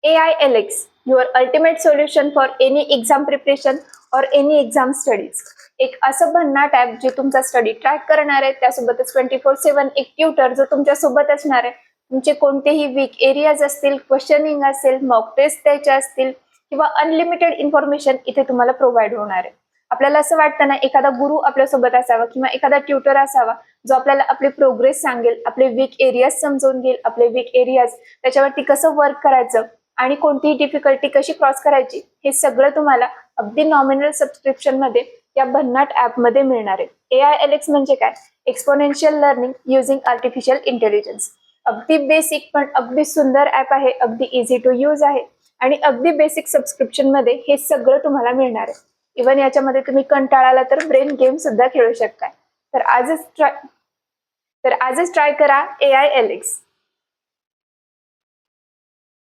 AILX, your ultimate solution for any exam preparation or any exam studies. एक असं भन्नाट app जे तुमचा स्टडी ट्रॅक करणार आहे, त्यासोबतच 24/7 एक ट्युटर जो तुमच्या सोबत असणार आहे. तुमचे कोणतेही वीक एरियाज असतील, क्वेश्चनिंग असेल, मॉक टेस्ट द्यायचे असतील किंवा अनलिमिटेड इन्फॉर्मेशन इथे तुम्हाला प्रोव्हाइड होणार आहे. आपल्याला असं वाटतं ना, एखादा गुरु आपल्यासोबत असावा किंवा एखादा ट्युटर असावा जो आपल्याला आपली प्रोग्रेस सांगेल, आपले वीक एरियाज समजून घेईल, आपले वीक एरियाज त्याच्यावरती कसं वर्क करायचं आणि कोणतीही डिफिकल्टी कशी क्रॉस करायची हे सगळं तुम्हाला अगदी नॉमिनल सबस्क्रिप्शन मध्ये या भन्नाट ऍप मध्ये मिळणार आहे. AILX म्हणजे काय? Exponential learning using artificial intelligence. अगदी बेसिक पण अगदी सुंदर ऍप आहे, अगदी इझी टू यूज आहे आणि अगदी बेसिक सबस्क्रिप्शन मध्ये हे सगळं तुम्हाला मिळणार आहे. इव्हन याच्यामध्ये तुम्ही कंटाळाला तर ब्रेन गेम सुद्धा खेळू शकता. तर आजच ट्राय करा AILX.